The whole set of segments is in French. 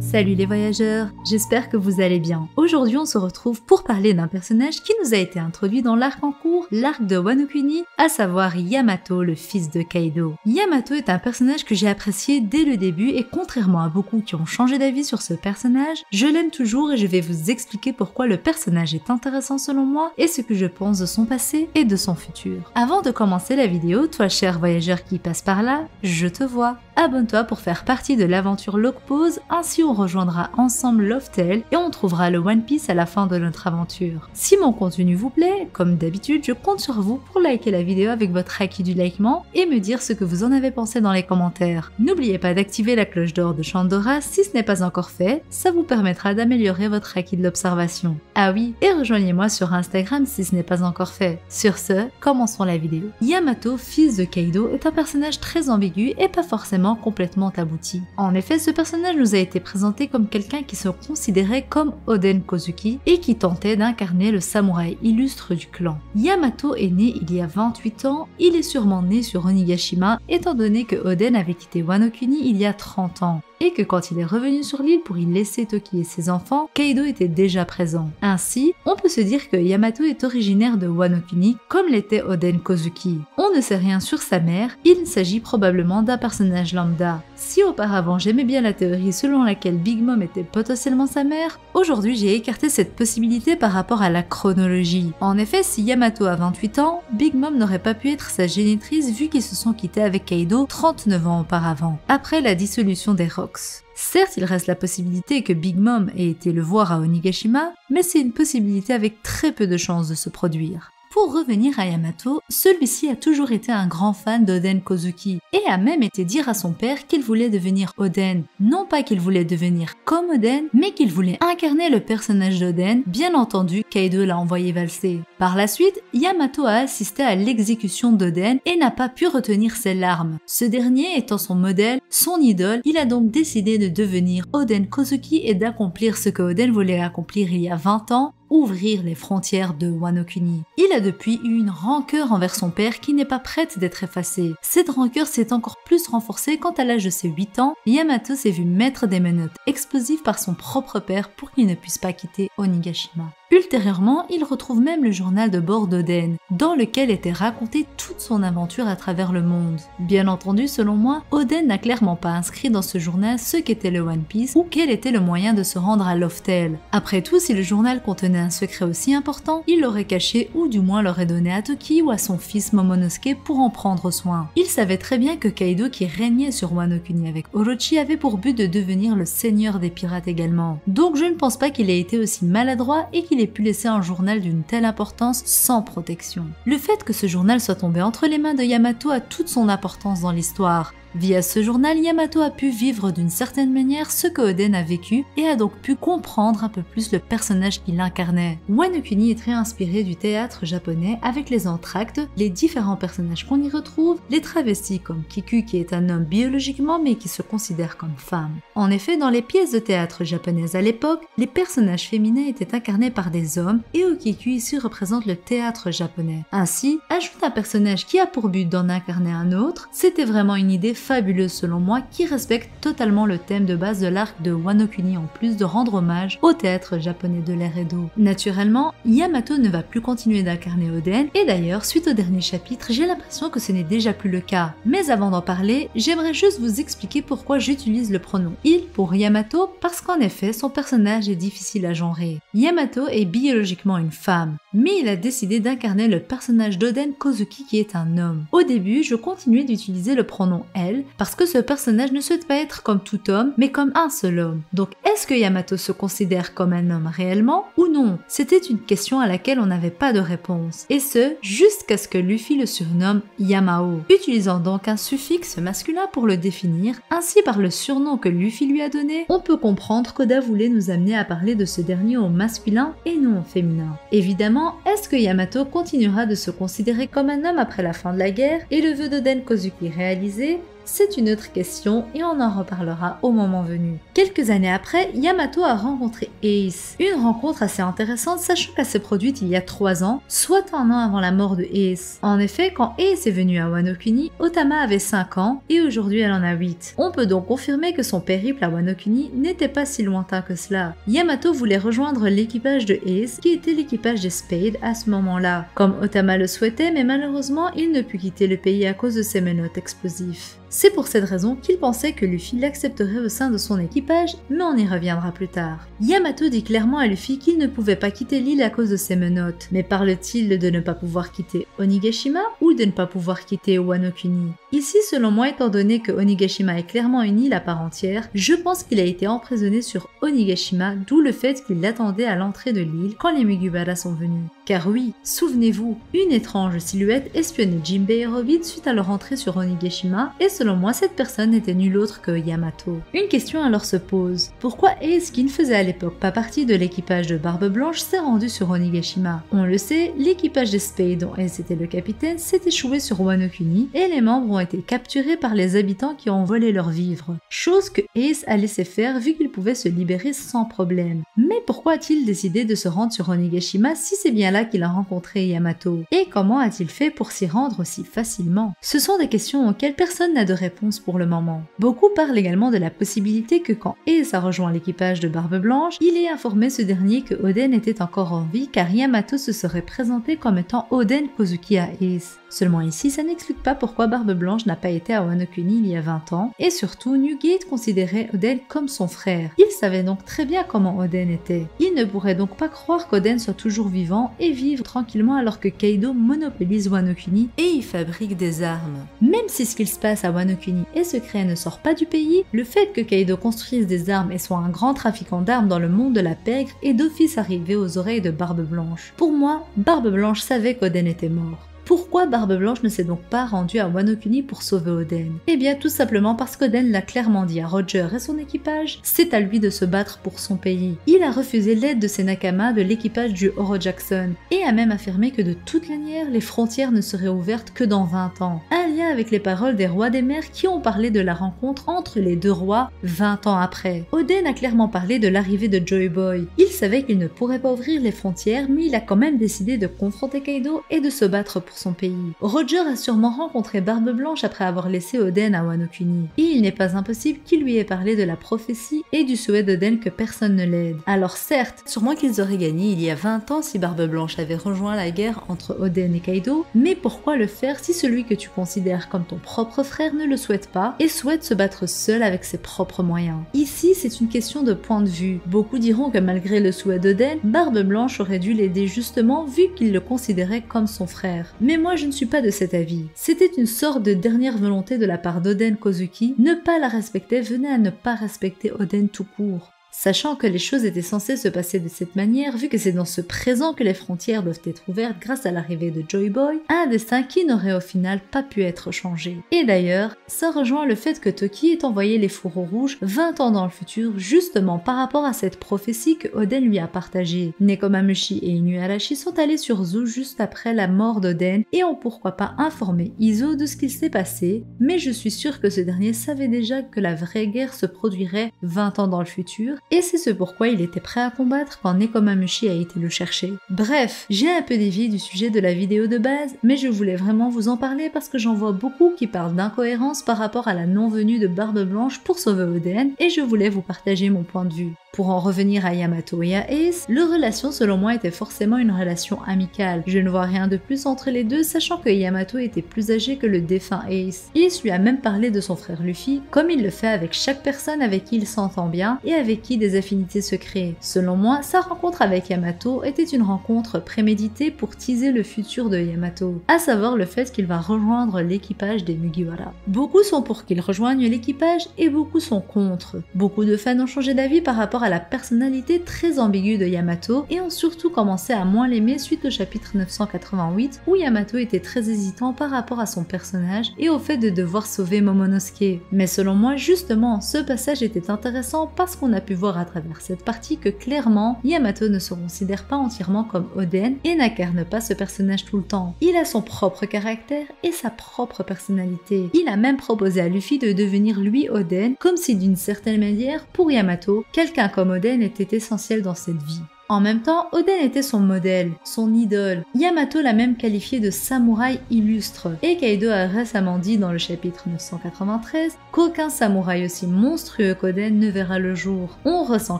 Salut les voyageurs, j'espère que vous allez bien. Aujourd'hui on se retrouve pour parler d'un personnage qui nous a été introduit dans l'arc en cours, l'arc de Wano Kuni, à savoir Yamato, le fils de Kaido. Yamato est un personnage que j'ai apprécié dès le début et contrairement à beaucoup qui ont changé d'avis sur ce personnage, je l'aime toujours et je vais vous expliquer pourquoi le personnage est intéressant selon moi et ce que je pense de son passé et de son futur. Avant de commencer la vidéo, toi cher voyageur qui passe par là, je te vois. Abonne-toi pour faire partie de l'aventure Log Pause, ainsi on rejoindra ensemble Loftel et on trouvera le One Piece à la fin de notre aventure. Si mon contenu vous plaît, comme d'habitude, je compte sur vous pour liker la vidéo avec votre acquis du likement et me dire ce que vous en avez pensé dans les commentaires. N'oubliez pas d'activer la cloche d'or de Chandora si ce n'est pas encore fait, ça vous permettra d'améliorer votre acquis de l'observation. Ah oui, et rejoignez-moi sur Instagram si ce n'est pas encore fait. Sur ce, commençons la vidéo. Yamato, fils de Kaido, est un personnage très ambigu et pas forcément complètement abouti. En effet, ce personnage nous a été présenté comme quelqu'un qui se considérait comme Oden Kozuki et qui tentait d'incarner le samouraï illustre du clan. Yamato est né il y a 28 ans, il est sûrement né sur Onigashima étant donné que Oden avait quitté Wano Kuni il y a 30 ans. Et que quand il est revenu sur l'île pour y laisser Toki et ses enfants, Kaido était déjà présent. Ainsi, on peut se dire que Yamato est originaire de Wano Kuni comme l'était Oden Kozuki. On ne sait rien sur sa mère, il s'agit probablement d'un personnage lambda. Si auparavant j'aimais bien la théorie selon laquelle Big Mom était potentiellement sa mère, aujourd'hui j'ai écarté cette possibilité par rapport à la chronologie. En effet, si Yamato a 28 ans, Big Mom n'aurait pas pu être sa génitrice vu qu'ils se sont quittés avec Kaido 39 ans auparavant, après la dissolution des Rocks. Certes, il reste la possibilité que Big Mom ait été le voir à Onigashima, mais c'est une possibilité avec très peu de chances de se produire. Pour revenir à Yamato, celui-ci a toujours été un grand fan d'Oden Kozuki et a même été dire à son père qu'il voulait devenir Oden. Non pas qu'il voulait devenir comme Oden, mais qu'il voulait incarner le personnage d'Oden, bien entendu Kaido l'a envoyé valser. Par la suite, Yamato a assisté à l'exécution d'Oden et n'a pas pu retenir ses larmes. Ce dernier étant son modèle, son idole, il a donc décidé de devenir Oden Kozuki et d'accomplir ce que Oden voulait accomplir il y a 20 ans, ouvrir les frontières de Wano Kuni. Il a depuis eu une rancœur envers son père qui n'est pas prête d'être effacée. Cette rancœur s'est encore plus renforcée quand à l'âge de ses 8 ans, Yamato s'est vu mettre des menottes explosives par son propre père pour qu'il ne puisse pas quitter Onigashima. Ultérieurement, il retrouve même le journal de bord d'Oden, dans lequel était racontée toute son aventure à travers le monde. Bien entendu, selon moi, Oden n'a clairement pas inscrit dans ce journal ce qu'était le One Piece ou quel était le moyen de se rendre à Loftel. Après tout, si le journal contenait un secret aussi important, il l'aurait caché ou du moins l'aurait donné à Toki ou à son fils Momonosuke pour en prendre soin. Il savait très bien que Kaido qui régnait sur Wano Kuni avec Orochi avait pour but de devenir le seigneur des pirates également. Donc je ne pense pas qu'il ait été aussi maladroit et qu'il ait pu laisser un journal d'une telle importance sans protection. Le fait que ce journal soit tombé entre les mains de Yamato a toute son importance dans l'histoire. Via ce journal, Yamato a pu vivre d'une certaine manière ce que Oden a vécu et a donc pu comprendre un peu plus le personnage qu'il incarnait. Wano Kuni est très inspiré du théâtre japonais avec les entr'actes, les différents personnages qu'on y retrouve, les travestis comme Kiku qui est un homme biologiquement mais qui se considère comme femme. En effet, dans les pièces de théâtre japonaises à l'époque, les personnages féminins étaient incarnés par des hommes et Okiku ici représente le théâtre japonais. Ainsi, ajoute un personnage qui a pour but d'en incarner un autre, c'était vraiment une idée fabuleuse selon moi qui respecte totalement le thème de base de l'arc de Wano Kuni en plus de rendre hommage au théâtre japonais de l'ère Edo. Naturellement, Yamato ne va plus continuer d'incarner Oden et d'ailleurs suite au dernier chapitre j'ai l'impression que ce n'est déjà plus le cas. Mais avant d'en parler, j'aimerais juste vous expliquer pourquoi j'utilise le pronom il pour Yamato parce qu'en effet son personnage est difficile à genrer. Yamato est biologiquement une femme, mais il a décidé d'incarner le personnage d'Oden Kozuki qui est un homme. Au début, je continuais d'utiliser le pronom elle parce que ce personnage ne souhaite pas être comme tout homme, mais comme un seul homme. Donc est-ce que Yamato se considère comme un homme réellement ou non? C'était une question à laquelle on n'avait pas de réponse. Et ce, jusqu'à ce que Luffy le surnomme Yamao, utilisant donc un suffixe masculin pour le définir. Ainsi par le surnom que Luffy lui a donné, on peut comprendre qu'Oda voulait nous amener à parler de ce dernier au masculin et non au féminin. Évidemment, est-ce que Yamato continuera de se considérer comme un homme après la fin de la guerre et le vœu d'Oden Kozuki réalisé? c'est une autre question et on en reparlera au moment venu. Quelques années après, Yamato a rencontré Ace. Une rencontre assez intéressante sachant qu'elle s'est produite il y a 3 ans, soit un an avant la mort de Ace. En effet, quand Ace est venu à Wano Kuni, Otama avait 5 ans et aujourd'hui elle en a 8. On peut donc confirmer que son périple à Wano Kuni n'était pas si lointain que cela. Yamato voulait rejoindre l'équipage de Ace qui était l'équipage des Spade à ce moment-là, comme Otama le souhaitait, mais malheureusement il ne put quitter le pays à cause de ses menottes explosifs. C'est pour cette raison qu'il pensait que Luffy l'accepterait au sein de son équipage, mais on y reviendra plus tard. Yamato dit clairement à Luffy qu'il ne pouvait pas quitter l'île à cause de ses menottes, mais parle-t-il de ne pas pouvoir quitter Onigashima ou de ne pas pouvoir quitter Wano Kuni? Ici, selon moi, étant donné que Onigashima est clairement une île à part entière, je pense qu'il a été emprisonné sur Onigashima, d'où le fait qu'il l'attendait à l'entrée de l'île quand les Mugiwara sont venus. Car oui, souvenez-vous, une étrange silhouette espionnait Jinbei et Robin suite à leur entrée sur Onigashima, et selon moi, cette personne n'était nul autre que Yamato. Une question alors se pose. Pourquoi Ace, qui ne faisait à l'époque pas partie de l'équipage de Barbe Blanche, s'est rendu sur Onigashima? On le sait, l'équipage des Spade dont Ace était le capitaine s'est échoué sur Wano Kuni, et les membres ont été capturés par les habitants qui ont volé leurs vivres. Chose que Ace a laissé faire vu qu'il pouvait se libérer sans problème. Mais pourquoi a-t-il décidé de se rendre sur Onigashima si c'est bien là qu'il a rencontré Yamato? Et comment a-t-il fait pour s'y rendre si facilement? Ce sont des questions auxquelles personne n'a de réponse pour le moment. Beaucoup parlent également de la possibilité que quand Ace a rejoint l'équipage de Barbe Blanche, il ait informé ce dernier que Oden était encore en vie car Yamato se serait présenté comme étant Oden Kozuki à Ace. Seulement ici, ça n'explique pas pourquoi Barbe Blanche n'a pas été à Wano Kuni il y a 20 ans, et surtout, Newgate considérait Oden comme son frère. Il savait donc très bien comment Oden était. Il ne pourrait donc pas croire qu'Oden soit toujours vivant et vivre tranquillement alors que Kaido monopolise Wano Kuni et y fabrique des armes. Même si ce qu'il se passe à Wano Kuni est secret et ne sort pas du pays, le fait que Kaido construise des armes et soit un grand trafiquant d'armes dans le monde de la pègre est d'office arrivé aux oreilles de Barbe Blanche. Pour moi, Barbe Blanche savait qu'Oden était mort. Pourquoi Barbe Blanche ne s'est donc pas rendue à Wano Kuni pour sauver Oden? Eh bien tout simplement parce qu'Oden l'a clairement dit à Roger et son équipage, c'est à lui de se battre pour son pays. Il a refusé l'aide de ses Nakama de l'équipage du Oro Jackson et a même affirmé que de toute manière les frontières ne seraient ouvertes que dans 20 ans. Un lien avec les paroles des rois des mers qui ont parlé de la rencontre entre les deux rois 20 ans après. Oden a clairement parlé de l'arrivée de Joy Boy. Il savait qu'il ne pourrait pas ouvrir les frontières mais il a quand même décidé de confronter Kaido et de se battre pour son pays. Roger a sûrement rencontré Barbe Blanche après avoir laissé Oden à Wano Kuni, et il n'est pas impossible qu'il lui ait parlé de la prophétie et du souhait d'Oden que personne ne l'aide. Alors certes, sûrement qu'ils auraient gagné il y a 20 ans si Barbe Blanche avait rejoint la guerre entre Oden et Kaido, mais pourquoi le faire si celui que tu considères comme ton propre frère ne le souhaite pas et souhaite se battre seul avec ses propres moyens? Ici, c'est une question de point de vue. Beaucoup diront que malgré le souhait d'Oden, Barbe Blanche aurait dû l'aider justement vu qu'il le considérait comme son frère. Mais moi je ne suis pas de cet avis. C'était une sorte de dernière volonté de la part d'Oden Kozuki, ne pas la respecter venait à ne pas respecter Oden tout court. Sachant que les choses étaient censées se passer de cette manière, vu que c'est dans ce présent que les frontières doivent être ouvertes grâce à l'arrivée de Joy Boy, un destin qui n'aurait au final pas pu être changé. Et d'ailleurs, ça rejoint le fait que Toki ait envoyé les fourreaux rouges 20 ans dans le futur, justement par rapport à cette prophétie que Oden lui a partagée. Nekomamushi et Inuarashi sont allés sur Zou juste après la mort d'Oden et ont pourquoi pas informé Izo de ce qu'il s'est passé, mais je suis sûre que ce dernier savait déjà que la vraie guerre se produirait 20 ans dans le futur, et c'est ce pourquoi il était prêt à combattre quand Nekomamushi a été le chercher. Bref, j'ai un peu dévié du sujet de la vidéo de base, mais je voulais vraiment vous en parler parce que j'en vois beaucoup qui parlent d'incohérence par rapport à la non-venue de Barbe Blanche pour sauver Oden, et je voulais vous partager mon point de vue. Pour en revenir à Yamato et à Ace, leur relation selon moi était forcément une relation amicale. Je ne vois rien de plus entre les deux, sachant que Yamato était plus âgé que le défunt Ace. Ace lui a même parlé de son frère Luffy, comme il le fait avec chaque personne avec qui il s'entend bien et avec qui des affinités se créent. Selon moi, sa rencontre avec Yamato était une rencontre préméditée pour teaser le futur de Yamato, à savoir le fait qu'il va rejoindre l'équipage des Mugiwara. Beaucoup sont pour qu'il rejoigne l'équipage et beaucoup sont contre. Beaucoup de fans ont changé d'avis par rapport rapport à la personnalité très ambiguë de Yamato et ont surtout commencé à moins l'aimer suite au chapitre 988 où Yamato était très hésitant par rapport à son personnage et au fait de devoir sauver Momonosuke. Mais selon moi, justement, ce passage était intéressant parce qu'on a pu voir à travers cette partie que clairement, Yamato ne se considère pas entièrement comme Oden et n'incarne pas ce personnage tout le temps. Il a son propre caractère et sa propre personnalité. Il a même proposé à Luffy de devenir lui Oden, comme si d'une certaine manière, pour Yamato, quelqu'un comme Oden était essentiel dans cette vie. En même temps, Oden était son modèle, son idole. Yamato l'a même qualifié de samouraï illustre. Et Kaido a récemment dit dans le chapitre 993 qu'aucun samouraï aussi monstrueux qu'Oden ne verra le jour. On ressent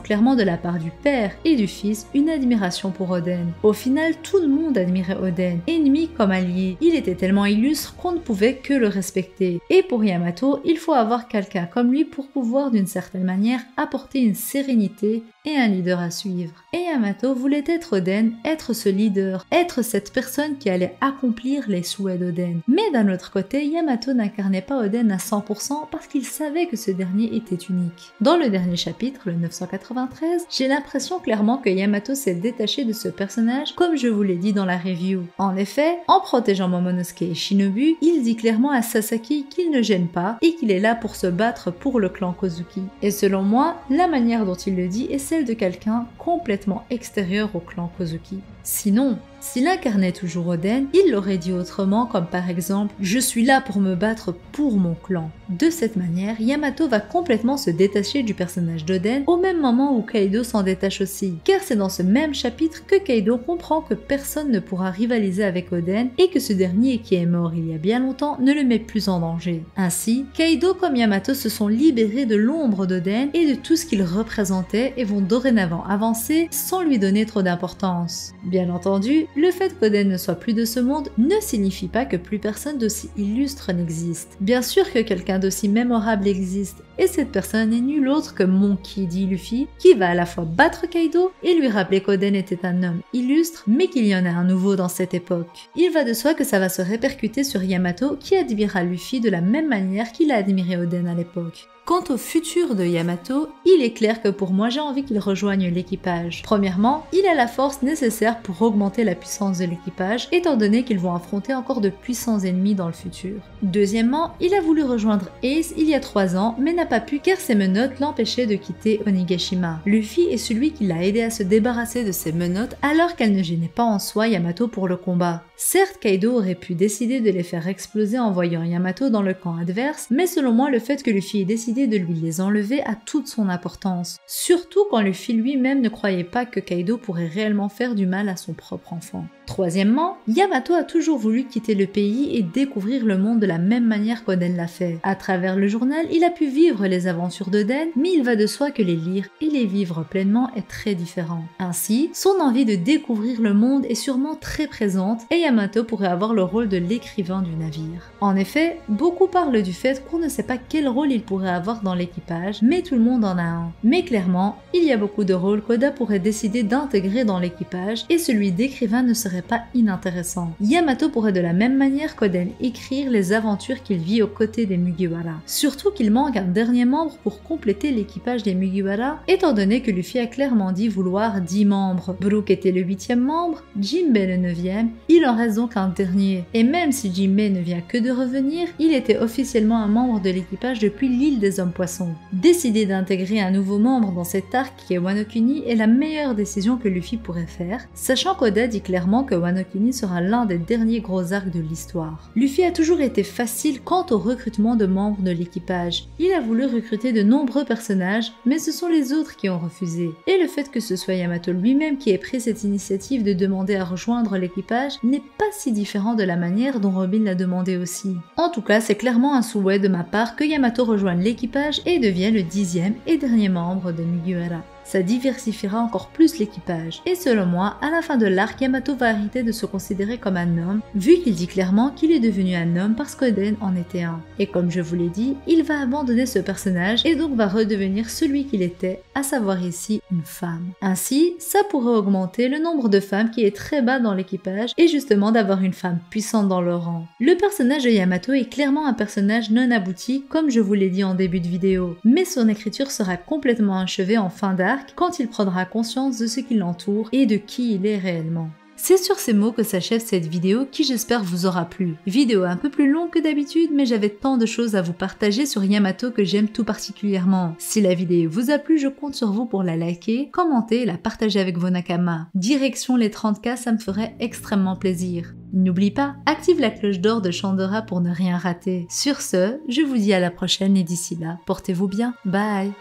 clairement de la part du père et du fils une admiration pour Oden. Au final, tout le monde admirait Oden, ennemi comme allié. Il était tellement illustre qu'on ne pouvait que le respecter. Et pour Yamato, il faut avoir quelqu'un comme lui pour pouvoir d'une certaine manière apporter une sérénité et un leader à suivre. Et Yamato voulait être Oden, être ce leader, être cette personne qui allait accomplir les souhaits d'Oden. Mais d'un autre côté, Yamato n'incarnait pas Oden à 100% parce qu'il savait que ce dernier était unique. Dans le dernier chapitre, le 993, j'ai l'impression clairement que Yamato s'est détaché de ce personnage comme je vous l'ai dit dans la review. En effet, en protégeant Momonosuke et Shinobu, il dit clairement à Sasaki qu'il ne gêne pas et qu'il est là pour se battre pour le clan Kozuki. Et selon moi, la manière dont il le dit est celle de quelqu'un complètement extérieur au clan Kozuki. Sinon, s'il incarnait toujours Oden, il l'aurait dit autrement comme par exemple « Je suis là pour me battre pour mon clan ». De cette manière, Yamato va complètement se détacher du personnage d'Oden au même moment où Kaido s'en détache aussi. Car c'est dans ce même chapitre que Kaido comprend que personne ne pourra rivaliser avec Oden et que ce dernier qui est mort il y a bien longtemps ne le met plus en danger. Ainsi, Kaido comme Yamato se sont libérés de l'ombre d'Oden et de tout ce qu'il représentait et vont dorénavant avancer sans lui donner trop d'importance. Bien entendu, le fait qu'Oden ne soit plus de ce monde ne signifie pas que plus personne d'aussi illustre n'existe. Bien sûr que quelqu'un d'aussi mémorable existe, et cette personne n'est nul autre que Monkey D. Luffy, qui va à la fois battre Kaido et lui rappeler qu'Oden était un homme illustre, mais qu'il y en a un nouveau dans cette époque. Il va de soi que ça va se répercuter sur Yamato, qui admirera Luffy de la même manière qu'il a admiré Oden à l'époque. Quant au futur de Yamato, il est clair que pour moi j'ai envie qu'il rejoigne l'équipage. Premièrement, il a la force nécessaire pour augmenter la puissance de l'équipage, étant donné qu'ils vont affronter encore de puissants ennemis dans le futur. Deuxièmement, il a voulu rejoindre Ace il y a 3 ans, mais n'a pas pu car ses menottes l'empêchaient de quitter Onigashima. Luffy est celui qui l'a aidé à se débarrasser de ses menottes alors qu'elles ne gênaient pas en soi Yamato pour le combat. Certes, Kaido aurait pu décider de les faire exploser en voyant Yamato dans le camp adverse, mais selon moi le fait que Luffy ait décidé de lui les enlever a toute son importance. Surtout quand Luffy lui-même ne croyait pas que Kaido pourrait réellement faire du mal à son propre enfant. Troisièmement, Yamato a toujours voulu quitter le pays et découvrir le monde de la même manière qu'Oden l'a fait. À travers le journal, il a pu vivre les aventures d'Oden, mais il va de soi que les lire et les vivre pleinement est très différent. Ainsi, son envie de découvrir le monde est sûrement très présente et Yamato pourrait avoir le rôle de l'écrivain du navire. En effet, beaucoup parlent du fait qu'on ne sait pas quel rôle il pourrait avoir dans l'équipage, mais tout le monde en a un. Mais clairement, il y a beaucoup de rôles qu'Oda pourrait décider d'intégrer dans l'équipage et celui d'écrivain ne serait pas inintéressant. Yamato pourrait de la même manière qu'Oden écrire les aventures qu'il vit aux côtés des Mugiwara. Surtout qu'il manque un dernier membre pour compléter l'équipage des Mugiwara, étant donné que Luffy a clairement dit vouloir 10 membres. Brook était le 8e membre, Jinbei le 9e, il en reste donc un dernier. Et même si Jinbei ne vient que de revenir, il était officiellement un membre de l'équipage depuis l'île des hommes poissons. Décider d'intégrer un nouveau membre dans cet arc qui est Wano Kuni est la meilleure décision que Luffy pourrait faire, sachant qu'Oda dit clairement que Wano Kuni sera l'un des derniers gros arcs de l'histoire. Luffy a toujours été facile quant au recrutement de membres de l'équipage. Il a voulu recruter de nombreux personnages, mais ce sont les autres qui ont refusé. Et le fait que ce soit Yamato lui-même qui ait pris cette initiative de demander à rejoindre l'équipage n'est pas si différent de la manière dont Robin l'a demandé aussi. En tout cas, c'est clairement un souhait de ma part que Yamato rejoigne l'équipage et devienne le 10e et dernier membre des Mugiwara. Ça diversifiera encore plus l'équipage. Et selon moi, à la fin de l'arc, Yamato va arrêter de se considérer comme un homme, vu qu'il dit clairement qu'il est devenu un homme parce qu'Oden en était un. Et comme je vous l'ai dit, il va abandonner ce personnage et donc va redevenir celui qu'il était, à savoir ici une femme. Ainsi, ça pourrait augmenter le nombre de femmes qui est très bas dans l'équipage et justement d'avoir une femme puissante dans le rang. Le personnage de Yamato est clairement un personnage non abouti, comme je vous l'ai dit en début de vidéo, mais son écriture sera complètement achevée en fin d'arc l'arc quand il prendra conscience de ce qui l'entoure et de qui il est réellement. C'est sur ces mots que s'achève cette vidéo qui j'espère vous aura plu. Vidéo un peu plus longue que d'habitude mais j'avais tant de choses à vous partager sur Yamato que j'aime tout particulièrement. Si la vidéo vous a plu, je compte sur vous pour la liker, commenter et la partager avec vos nakamas. Direction les 30K, ça me ferait extrêmement plaisir. N'oublie pas, active la cloche d'or de Chandora pour ne rien rater. Sur ce, je vous dis à la prochaine et d'ici là, portez-vous bien. Bye!